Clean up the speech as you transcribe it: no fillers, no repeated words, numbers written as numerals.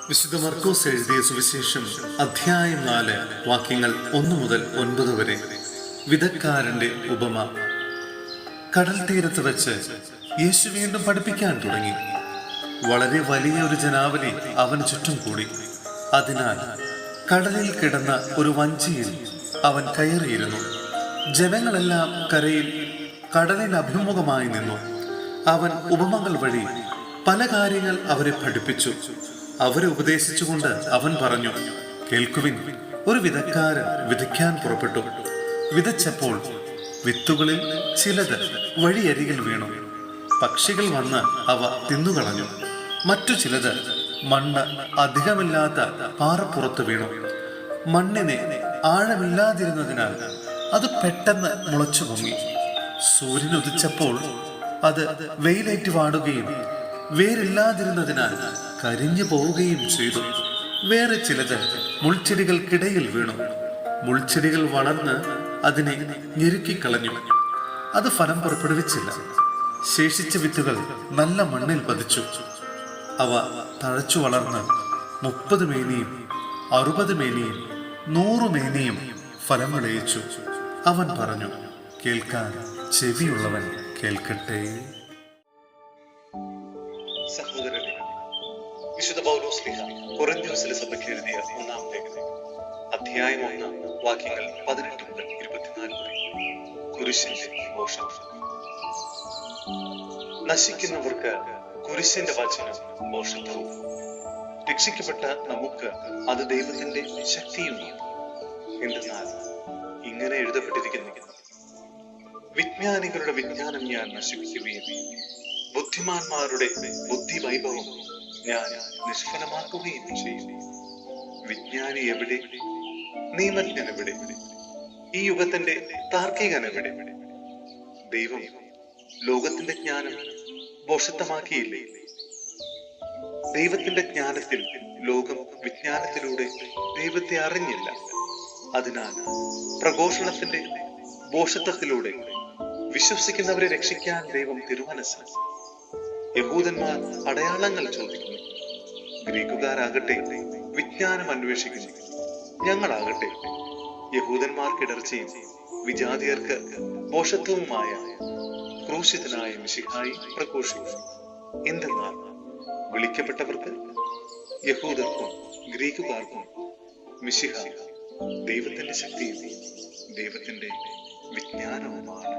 വിശുദ്ധ മർക്കോസ് എഴുതിയ സുവിശേഷം അധ്യായം 4 വാക്യങ്ങൾ 1 മുതൽ 9 വരെ. വിധക്കാരന്റെ ഉപമ. കടൽ തീരത്ത് വെച്ച് യേശു വീണ്ടും പഠിപ്പിക്കാൻ തുടങ്ങി. വളരെ വലിയ ഒരു ജനാവലി അവന് ചുറ്റും കൂടി. അതിനാൽ കടലിൽ കിടന്ന ഒരു വഞ്ചിയിൽ അവൻ കയറിയിരുന്നു. ജനങ്ങളെല്ലാം കരയിൽ കടലിന് അഭിമുഖമായി നിന്നു. അവൻ ഉപമകൾ വഴി പല കാര്യങ്ങൾ അവരെ പഠിപ്പിച്ചു. അവരെ ഉപദേശിച്ചുകൊണ്ട് അവൻ പറഞ്ഞു, കേൾക്കുവിൻ. ഒരു വിതക്കാരൻ വിതയ്ക്കാൻ പുറപ്പെട്ടു. വിതച്ചപ്പോൾ വിത്തുകളിൽ ചിലത് വഴിയരികിൽ വീണു. പക്ഷികൾ വന്ന് അവ തിന്നുകളഞ്ഞു. മറ്റു ചിലത് മണ്ണ് അധികമില്ലാത്ത പാറപ്പുറത്ത് വീണു. മണ്ണിനെ ആഴമില്ലാതിരുന്നതിനാൽ അത് പെട്ടെന്ന് മുളച്ചു പൊങ്ങി. സൂര്യൻ ഉദിച്ചപ്പോൾ അത് വെയിലേറ്റ് വാടുകയും വേരില്ലാതിരുന്നതിനാൽ കരിഞ്ഞു പോവുകയും ചെയ്തു. വേറെ ചിലത് മുൾച്ചെടികൾക്കിടയിൽ വീണു. മുൾച്ചെടികൾ വളർന്ന് അതിനെ ഞെരുക്കിക്കളഞ്ഞു. അത് ഫലം പുറപ്പെടുവിച്ചില്ല. ശേഷിച്ച വിത്തുകൾ നല്ല മണ്ണിൽ പതിച്ചു. അവ തഴച്ചു വളർന്ന് 30 മേനിയും 60 മേനിയും 100 മേനിയും ഫലം വിളയിച്ചു. അവൻ പറഞ്ഞു, കേൾക്കാൻ ചെവിയുള്ളവൻ കേൾക്കട്ടെ. സഹോദരനെ, വിശുദ്ധ പൗലോസ് ശ്ലീഹ കൊറിന്ത്യസിലെ സഭയ്ക്ക് എഴുതിയ 1-ാം ലേഖനം അധ്യായം 1 വാക്യങ്ങൾ 18 മുതൽ 24 വരെ. കുരിശിന്റെ മോഷം. നശിക്കുന്നവർക്ക് കുരിശിന്റെ വചനം മോഷത്വവും, രക്ഷിക്കപ്പെട്ട നമുക്ക് അത് ദൈവത്തിന്റെ ശക്തിയുമാണ്. എന്തെന്നാൽ ഇങ്ങനെ എഴുതപ്പെട്ടിരിക്കുന്നു, വിജ്ഞാനികളുടെ വിജ്ഞാനം ഞാൻ നശിപ്പിക്കുകയും ബുദ്ധിമാന്മാരുടെ ബുദ്ധി വൈഭവം ഞാൻ നിഷ്ഫലമാക്കുകയും ചെയ്യും. വിജ്ഞാനി എവിടെ? നിയമജ്ഞൻ എവിടെ? ഈ യുഗത്തിന്റെ താർക്കികൻ എവിടെ? ദൈവം ലോകത്തിന്റെ ജ്ഞാനം ഭോഷത്വമാക്കിയില്ലേ? ദൈവത്തിന്റെ ജ്ഞാനത്തിൽ ലോകം വിജ്ഞാനത്തിലൂടെ ദൈവത്തെ അറിഞ്ഞില്ല. അതിനാൽ പ്രഘോഷണത്തിന്റെ ഭോഷത്വത്തിലൂടെ വിശ്വസിക്കുന്നവരെ രക്ഷിക്കാൻ ദൈവം തിരുമനസ്. യഹൂദന്മാർ അടയാളങ്ങൾ ചോദിക്കുന്നു, ഗ്രീക്കുകാരാകട്ടെ വിജ്ഞാനം അന്വേഷിക്കുന്നു. ഞങ്ങളാകട്ടെ യഹൂദന്മാർക്കിടർച്ചയും വിജാതിയർക്ക് ഭോഷത്വവുമായ ക്രൂശിതനായ മിശിഹായി പ്രഘോഷിക്കുന്നു. എന്തെന്നാൽ വിളിക്കപ്പെട്ടവർക്ക്, യഹൂദർക്കും ഗ്രീക്കുകാർക്കും മിശിഹ ദൈവത്തിന്റെ ശക്തിയും ദൈവത്തിന്റെ വിജ്ഞാനവുമാണ്.